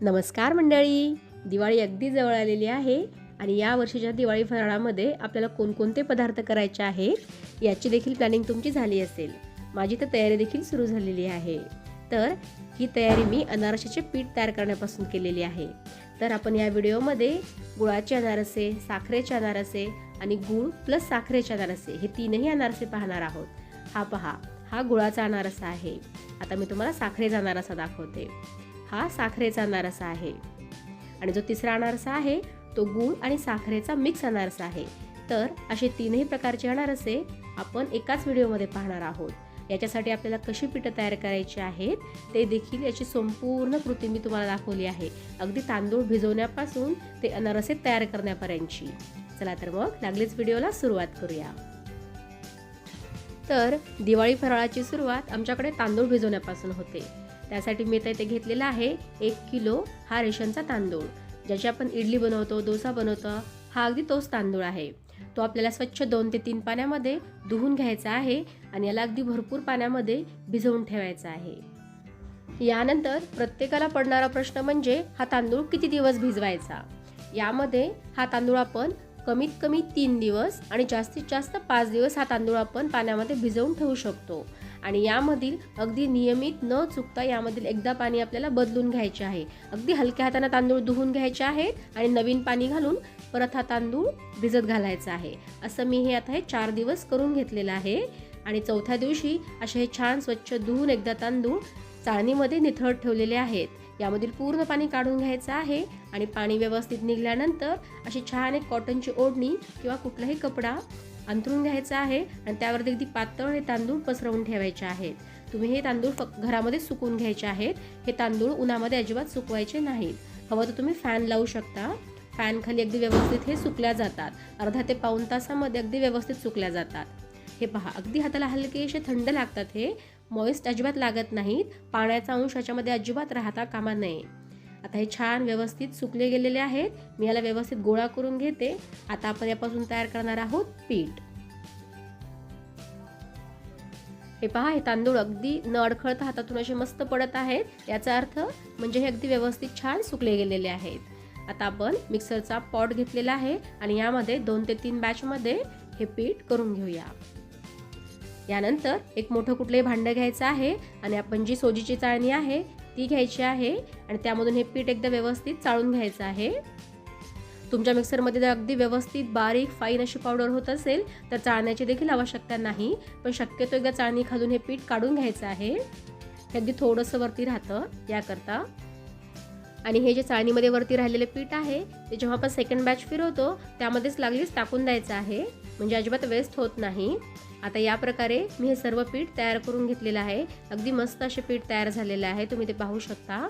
नमस्कार मंडळी, दिवाळी अगदी जवळ आलेली आहे आणि या वर्षीच्या दिवाळी फराळामध्ये आपल्याला कोणकोणते पदार्थ करायचे आहेत याची देखील प्लॅनिंग तुमची झाली असेल. माझी तर तयारी देखील सुरू झालेली आहे. तर ही तयारी मी अनारशाचे पीठ तयार करण्यापासून केलेली आहे. तर आपण या व्हिडिओमध्ये गुळाचे अनारसे, साखरेचे अनारसे आणि गूळ प्लस साखरेचे अनारसे हे तीनही अनारसे पाहणार आहोत. हा पहा, हा गुळाचा अनारसा आहे. आता मी तुम्हाला साखरेचा अनारसा दाखवते. हा साखरेचा अनारसा आहे आणि जो तिसरा अनारसा आहे तो गूळ आणि साखरेचा मिक्स अनारसा आहे. तर असे तीनही प्रकारचे अनारसे आपण एकाच व्हिडिओमध्ये पाहणार आहोत. याच्यासाठी आपल्याला कशी पीठं तयार करायची आहेत ते देखील याची संपूर्ण कृती मी तुम्हाला दाखवली आहे, अगदी तांदूळ भिजवण्यापासून ते अनारसे तयार करण्यापर्यंतची. चला तर मग लागलीच व्हिडिओला सुरुवात करूया. तर दिवाळी फराळाची सुरुवात आमच्याकडे तांदूळ भिजवण्यापासून होते. त्यासाठी मी इथे घेतलेला आहे 1 किलो हा रेशनचा तांदूळ, ज्याची आपण इडली बनवतो, डोसा बनवतो. हा अगदी तोच तांदूळ आहे. तो आपल्याला स्वच्छ 2 ते 3 पाण्यामध्ये धुवून घ्यायचा आहे आणि याला अगदी भरपूर पाण्यामध्ये भिजवून ठेवायचा आहे. यानंतर प्रत्येकाला पडणारा प्रश्न म्हणजे हा तांदूळ किती दिवस भिजवायचा. यामध्ये हा तांदूळ आपण कमीत कमी 3 दिवस आणि जास्तीत जास्त 5 दिवस हा तांदूळ आपण पाण्यामध्ये भिजवून ठेवू शकतो. आणि यामधील अगदी नियमित न चुकता यामधील एकदा पाणी आपल्याला बदलून घ्यायचे आहे. अगदी हलक्या हाताने तांदूळ धुवून घ्यायचे आहेत आणि नवीन पाणी घालून परत हा तांदूळ भिजत घालायचा आहे. असं मी हे आता 4 दिवस करून घेतलेलं आहे. आणि चौथ्या दिवशी असे हे छान स्वच्छ धुवून एकदा तांदूळ चाळणीमध्ये निथळत ठेवलेले आहेत. यामधील पूर्ण पाणी काढून घ्यायचं आहे आणि पाणी व्यवस्थित निघाल्यानंतर अशी छान एक कॉटनची ओढणी किंवा कुठलाही कपडा अंथरून घ्यायचा आहे आणि त्यावर अगदी पातळ हे तांदूळ पसरवून ठेवायचे आहेत. तुम्ही हे तांदूळ फक्त घरामध्ये सुकवून घ्यायचे आहेत. हे तांदूळ उन्हामध्ये अजिबात सुकवायचे नाहीत. हवं तर तुम्ही फॅन लावू शकता. फॅन खाली अगदी व्यवस्थित हे सुकल्या जातात. अर्धा ते पाऊण तासामध्ये अगदी व्यवस्थित सुकल्या जातात. हे पहा, अगदी हाताला हलके असे थंड लागतात. हे मॉइस्ट अजिबात लागत नाहीत. पाण्याचा अंश याच्यामध्ये अजिबात राहता कामा नये. आता हे छान व्यवस्थित सुकले गेलेले आहेत. मी याला व्यवस्थित गोळा करून घेते. आता आपण यापासून तयार करणार आहोत पीठ. हे पहा, हे तांदूळ अगदी न अडखळता हातातून असे मस्त पडत आहेत. याचा अर्थ म्हणजे हे अगदी व्यवस्थित छान सुकले गेलेले आहेत. आता आपण मिक्सरचा पॉट घेतलेला आहे आणि यामध्ये 2 ते 3 बॅचमध्ये हे पीठ करून घेऊया. यानंतर एक मोठं कुठलंही भांडं घ्यायचं आहे आणि आपण जी सोजीची चाळणी आहे ती घ्यायची आहे आणि त्यामधून हे पीठ एकदा व्यवस्थित चाळून घ्यायचं आहे. तुमच्या मिक्सरमध्ये जर अगदी व्यवस्थित बारीक फाईन अशी पावडर होत असेल तर चाळण्याची देखील आवश्यकता नाही, पण शक्यतो एकदा चाळणी खालून हे पीठ काढून घ्यायचं आहे. हे अगदी थोडंसं वरती राहतं याकरता. आणि हे जे चाळणीमध्ये वरती राहिलेले पीठ आहे ते जेव्हा आपण सेकंड बॅच फिरवतो त्यामध्येच लागलीच टाकून द्यायचं आहे, म्हणजे अजिबात वेस्ट होत नाही. आता या प्रकारे मी हे सर्व पीठ तयार करून घेतलेलं आहे. अगदी मस्त असे पीठ तयार झालेलं आहे, तुम्ही ते पाहू शकता.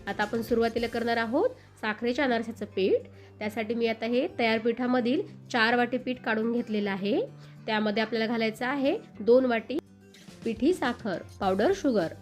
आता आपण सुरुवातीला करणार आहोत साखरेच्या अनारसाचं पीठ. त्यासाठी मी आता हे तयार पिठामधील 4 वाटी पीठ काढून घेतलेलं आहे. त्यामध्ये आपल्याला घालायचं आहे 2 वाटी पिठी साखर, पावडर शुगर.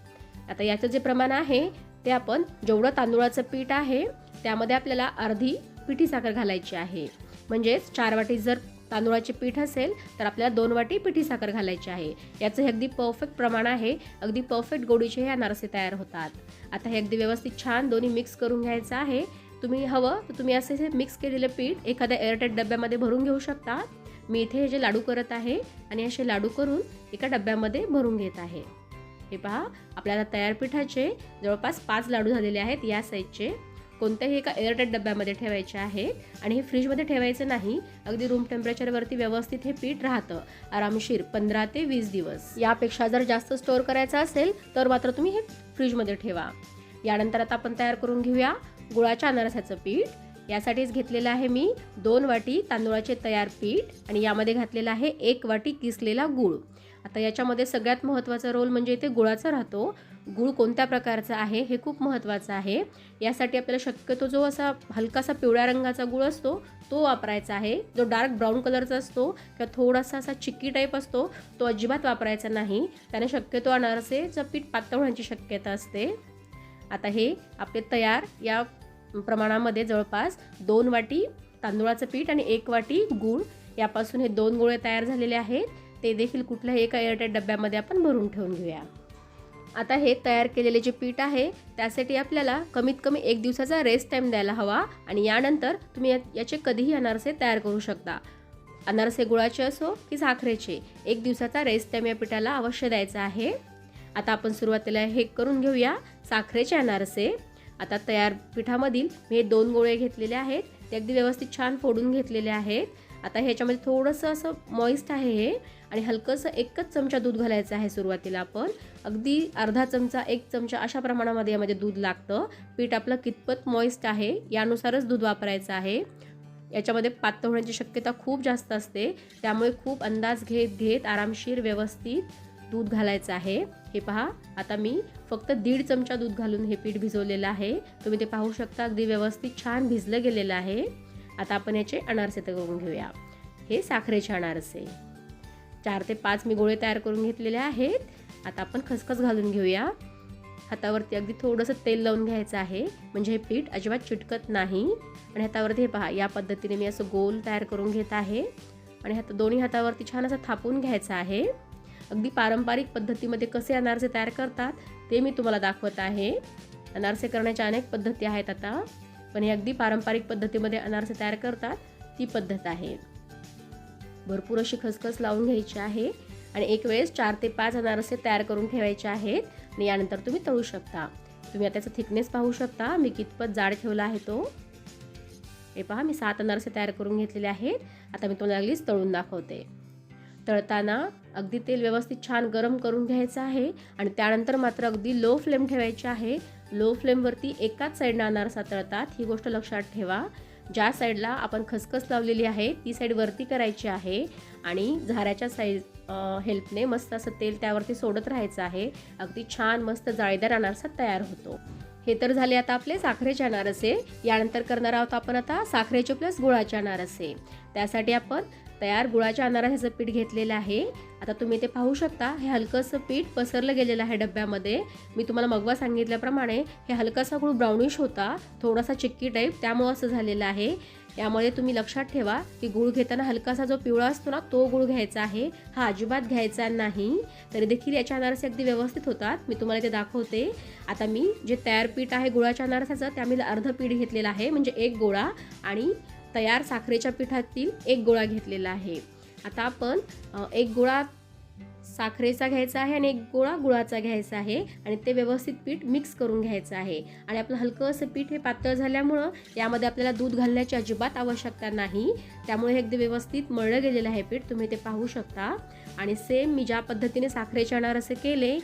आता याचं जे प्रमाण आहे ते आपण जेवढं तांदूळाचं पीठ आहे त्यामध्ये आपल्याला अर्धी पिठी साखर घालायची आहे. म्हणजेच 4 वाटी जर तांदूळाचे पीठ असेल तर आपल्याला 2 वाटी पिठी साखर घालायची आहे. याचं हे अगदी परफेक्ट प्रमाण आहे. अगदी परफेक्ट गोडीचे हे अनारसे तयार होतात. आता हे अगदी व्यवस्थित छान दोन्ही मिक्स करून घ्यायचं आहे. तुम्ही हवं तर तुम्ही असे हे मिक्स केलेले पीठ एखाद्या एअरटाईट डब्यामध्ये भरून घेऊ शकता. मी इथे हे जे लाडू करत आहे आणि असे लाडू करून एका डब्यामध्ये भरून घेत आहे. हे पहा, आपल्याला तयार पिठाचे जवळपास 5 लाडू झालेले आहेत. या साईजचे कोणत्याही एका एअरटाईट डब्यामध्ये ठेवायचे आहे आणि हे फ्रीजमध्ये ठेवायचं नाही. अगदी रूम टेम्परेचरवरती व्यवस्थित हे पीठ राहतं आरामशीर 15 ते 20 दिवस. यापेक्षा जर जास्त स्टोअर करायचं असेल तर मात्र तुम्ही हे फ्रीजमध्ये ठेवा. यानंतर आता आपण तयार करून घेऊया गुळाच्या अनारसाचं पीठ. यासाठीच घेतलेलं आहे मी 2 वाटी तांदूळाचे तयार पीठ आणि यामध्ये घातलेला आहे 1 वाटी किसलेला गूळ. आता याच्यामध्ये सगळ्यात महत्त्वाचा रोल म्हणजे इथे गुळाचा राहतो. गूळ कोणत्या प्रकारचा आहे हे खूप महत्त्वाचं आहे. यासाठी आपल्याला शक्यतो जो असा हलकासा पिवळ्या रंगाचा गूळ असतो तो वापरायचा आहे. जो डार्क ब्राऊन कलरचा असतो किंवा थोडासा असा चिक्की टाईप असतो तो अजिबात वापरायचा नाही. त्याने शक्यतो अनारसेचं पीठ पातळ होण्याची शक्यता असते. आता हे आपले तयार या प्रमाणामध्ये जवळपास 2 वाटी तांदूळाचं पीठ आणि 1 वाटी गूळ यापासून हे 2 गोळे तयार झालेले आहेत. ते देखील कुठल्याही एका एअरटाईट डब्यामध्ये आपण भरून ठेवून घेऊया. आता हे तयार केलेले जे पीठ आहे त्यासाठी आपल्याला कमीत कमी 1 दिवसाचा रेस्ट टाईम द्यायला हवा आणि यानंतर तुम्ही याचे कधीही अनारसे तयार करू शकता. अनारसे गुळाचे असो की साखरेचे 1 दिवसाचा रेस्ट टाईम या पिठाला अवश्य द्यायचा आहे. आता आपण सुरुवातीला हे करून घेऊया साखरेचे अनारसे. आता तयार पिठामधील मी हे 2 गोळे घेतलेले आहेत, ते अगदी व्यवस्थित छान फोडून घेतलेले आहेत. आता ह्याच्यामध्ये थोडंसं असं मॉइस्ट आहे हे आणि हलकंसं 1च चमचा दूध घालायचं आहे. सुरुवातीला आपण अगदी अर्धा चमचा 1 चमचा अशा प्रमाणामध्ये यामध्ये दूध लागतं. पीठ आपलं कितपत मॉइस्ट आहे यानुसारच दूध वापरायचं आहे. याच्यामध्ये पातळ होण्याची शक्यता खूप जास्त असते, त्यामुळे खूप अंदाज घेत आरामशीर व्यवस्थित दूध घालायचं आहे. हे पहा, आता मी फक्त 1.5 चमचा दूध घालून हे पीठ भिजवलेलं आहे. तुम्ही ते पाहू शकता, अगदी व्यवस्थित छान भिजलं गेलेलं आहे. आता आपण याचे अनारसे तयार करून घेऊया. हे साखरेचे अनारसे 4 ते 5 मी गोळे तयार करून घेतलेले आहेत. आता आपण खसखस घालून घेऊया. हातावरती अगदी थोडंसं तेल लावून घ्यायचं आहे, म्हणजे हे पीठ अजिबात चिटकत नाही. आणि हातावरती हे पहा, या पद्धतीने मी असं गोल तयार करून घेत आहे आणि दोन्ही हातावरती छान असं थापून घ्यायचं आहे. अगदी पारंपरिक पद्धतीमध्ये कसे अनारसे तयार करतात ते मी तुम्हाला दाखवत आहे. अनारसे करण्याच्या अनेक पद्धती आहेत आता, पण हे अगदी पारंपरिक पद्धतीमध्ये अनारसे तयार करतात ती पद्धत आहे. भरपूर अशी खसखस लावून घ्यायची आहे आणि एक वेळेस 4 ते 5 अनारसे तयार करून ठेवायचे आहेत आणि यानंतर तुम्ही तळू शकता. तुम्ही आता त्याचा थिकनेस पाहू शकता, मी कितपत जाड ठेवला आहे तो. हे पहा, मी 7 अनारसे तयार करून घेतलेले आहेत. आता मी तुम्हाला अगदीच तळून दाखवते. तळताना अगदी तेल व्यवस्थित छान गरम करून घ्यायचं आहे आणि त्यानंतर मात्र अगदी लो फ्लेम ठेवायची आहे. लो फ्लेमवरती एकाच साईडनं अनारसा तळतात, ही गोष्ट लक्षात ठेवा. ज्या साईडला आपण खसखस लावलेली आहे ती साईड वरती करायची आहे आणि झाऱ्याच्या हेल्पने मस्त असं तेल त्यावरती सोडत राहायचं आहे. अगदी छान मस्त जाळीदार अनारसा तयार होतो. हे तर झाले आता आपले साखरेचे अनारसे. यानंतर करणार आहोत आपण आता साखरेचे प्लस गुळाचे अनारसे. त्यासाठी आपण तयार गुळाच्या अनारसाचं पीठ घेतलेलं आहे. आता तुम्ही ते पाहू शकता, हे हलकंसं पीठ पसरलं गेलेलं आहे डब्यामध्ये. मी तुम्हाला मगवा सांगितल्याप्रमाणे हे हलकासा गुळ ब्राउनिश होता, थोडासा चिक्की टाईप, त्यामुळे असं झालेलं आहे. यामुळे तुम्ही लक्षात ठेवा की गूळ घेताना हलकासा जो पिवळा असतो ना तो गूळ घ्यायचा आहे, हा अजिबात घ्यायचा नाही. तरी देखील याचे अनारसे अगदी व्यवस्थित होतात. मी तुम्हाला ते दाखवते. आता मी जे तयार पीठ आहे गुळाच्या अनारसाचं त्यामध्ये अर्ध पीठ घेतलेलं आहे, म्हणजे 1 गोळा, आणि तयार साखरेच्या पिठातील 1 गोळा घेतलेला आहे. आता आपण 1 गोळा साखरेचा घ्यायचा आहे आणि 1 गोळा गुळाचा घ्यायचा आहे आणि ते व्यवस्थित पीठ मिक्स करून घ्यायचं आहे. आणि आपलं हलकं असं पीठ हे पातळ झाल्यामुळं यामध्ये आपल्याला दूध घालण्याची अजिबात आवश्यकता नाही, त्यामुळे हे अगदी व्यवस्थित मळलं गेलेलं आहे पीठ, तुम्ही ते पाहू शकता. आणि सेम मी ज्या पद्धतीने साखरेचे अनारसे केले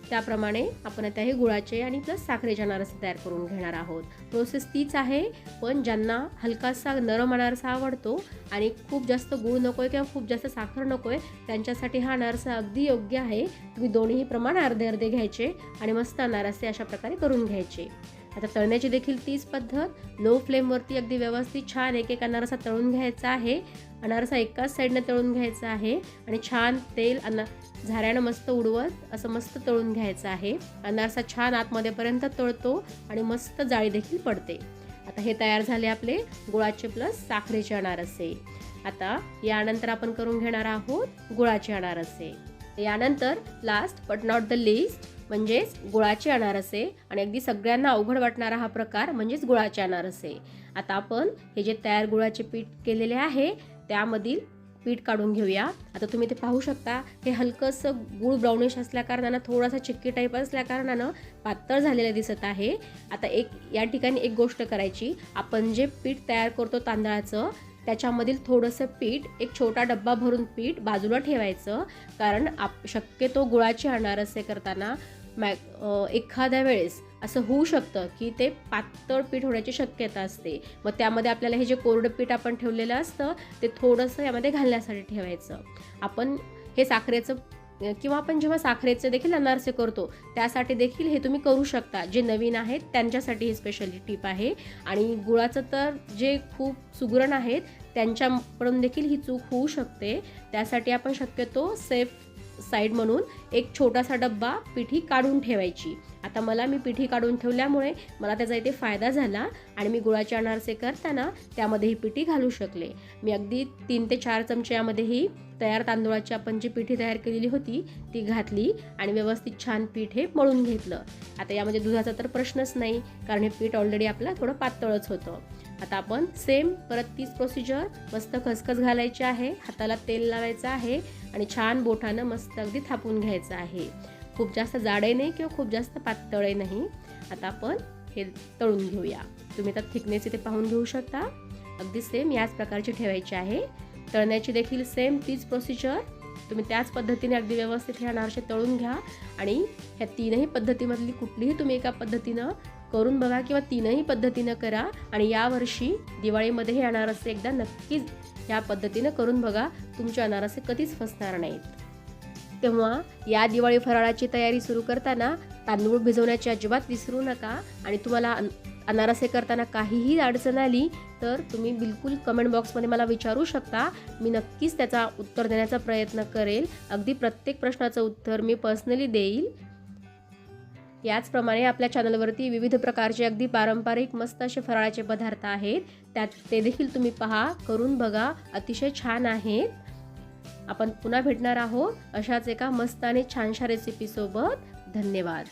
त्याप्रमाणे आपण आता हे गुळाचे आणि प्लस साखरेचे अनारसे तयार करून घेणार आहोत. प्रोसेस तीच आहे, पण ज्यांना हलकासा नरम अनारसा आवडतो आणि खूप जास्त गूळ नको आहे किंवा खूप जास्त साखर नको आहे त्यांच्यासाठी हा अनारसा अगदी योग्य आहे. तुम्ही दोन्ही प्रमाण अर्धे अर्धे घ्यायचे आणि मस्त अनारसे अशा प्रकारे करून घ्यायचे. आता तळण्याची देखील तीच पद्धत, लो फ्लेमवरती अगदी व्यवस्थित छान एक एक अनारसा तळून घ्यायचा आहे. अनारसा एकाच साईडनं तळून घ्यायचा आहे आणि छान तेल झाऱ्यानं मस्त उडवत असं मस्त तळून घ्यायचं आहे. अनारसा छान आतमध्येपर्यंत तळतो आणि मस्त जाळी देखील पडते. आता हे तयार झाले आपले गुळाचे प्लस साखरेचे अनारसे. आता यानंतर आपण करून घेणार आहोत गुळाचे अनारसे. यानंतर last but not the list म्हणजेच गुळाचे अनारसे, आणि अगदी सगळ्यांना अवघड वाटणारा हा प्रकार म्हणजेच गुळाचे अनारसे. आता आपण हे जे तयार गुळाचे पीठ केलेले आहे त्यामधील पीठ काढून घेऊया. आता तुम्ही ते पाहू शकता, हे हलकंसं गूळ ब्राउनिश असल्या कारणानं थोडासा चिक्की टाईप असल्या कारणानं पातळ झालेलं दिसत आहे. आता या ठिकाणी एक गोष्ट करायची, आपण जे पीठ तयार करतो तांदळाचं त्याच्यामधील थोडंसं पीठ, एक छोटा डब्बा भरून पीठ बाजूला ठेवायचं, कारण शक्यतो गुळाचे अनारसे करताना एखाद्या वेळेस असं होऊ शकतं की ते पातळ पीठ होण्याची शक्यता असते. मग त्यामध्ये आपल्याला हे जे कोरडं पीठ आपण ठेवलेलं असतं ते थोडंसं यामध्ये घालण्यासाठी ठेवायचं. आपण हे साखरेचं किंवा आपण जेव्हा साखरेचे देखील अनारसे करतो त्यासाठी देखील हे तुम्ही करू शकता. जे नवीन आहेत त्यांच्यासाठी ही स्पेशली टिप आहे. आणि गुळाचं तर जे खूप सुगरण आहेत त्यांच्याकडून देखील ही चूक होऊ शकते. त्यासाठी आपण शक्यतो सेफ साईड म्हणून एक छोटासा डब्बा पिठी काढून ठेवायची. आता मी पिठी काढून ठेवल्यामुळे मला त्याचा इथे फायदा झाला आणि मी गुळाचे अनारसे करताना त्यामध्ये ही पिठी घालू शकले. मी अगदी 3 ते 4 चमचे यामध्ये ही तयार तांदूळाची आपण जी पिठी तयार केलेली होती ती घातली आणि व्यवस्थित छान पीठ हे मळून घेतलं. आता यामध्ये दुधाचा तर प्रश्नच नाही, कारण हे पीठ ऑलरेडी आपलं थोडं पातळच होतं. आता आपण सेम परत तीच प्रोसिजर, मस्त खसखस घालायची आहे, हाताला तेल लावायचं आहे आणि छान बोटानं मस्त अगदी थापून घ्यायचं आहे. खूप जास्त जाडही नाही किंवा खूप जास्त पातळही नाही. आता आपण हे तळून घेऊया. तुम्ही तर थिकनेस इथे पाहून घेऊ शकता. अगदी सेम याच प्रकारची ठेवायची आहे. तळण्याची देखील सेम तीच प्रोसिजर. तुम्ही त्याच पद्धतीने अगदी व्यवस्थित हे अनारसे तळून घ्या आणि ह्या तीनही पद्धतीमधली कुठलीही तुम्ही एका पद्धतीनं करून बघा किंवा तीनही पद्धतीनं करा आणि यावर्षी दिवाळीमध्ये हे अनारसे एकदा नक्कीच या पद्धतीनं करून बघा. तुमचे अनारसे कधीच फसणार नाहीत. तेव्हा या दिवाळी फराळाची तयारी सुरू करताना तांदूळ भिजवण्याची अजिबात विसरू नका आणि तुम्हाला अनारसे करताना काहीही अडचण आली तर तुम्ही बिलकुल कमेंट बॉक्समध्ये मला विचारू शकता. मी नक्कीच त्याचा उत्तर देण्याचा प्रयत्न करेल. अगदी प्रत्येक प्रश्नाचं उत्तर मी पर्सनली देईल. याचप्रमाणे आपल्या चॅनलवरती विविध प्रकारचे अगदी पारंपरिक मस्त असे फराळाचे पदार्थ आहेत. ते देखील तुम्ही पहा, करून बघा, अतिशय छान आहेत. आपण पुन्हा भेटणार आहोत अशाच एका मस्त आणि छानशा रेसिपीसोबत. धन्यवाद.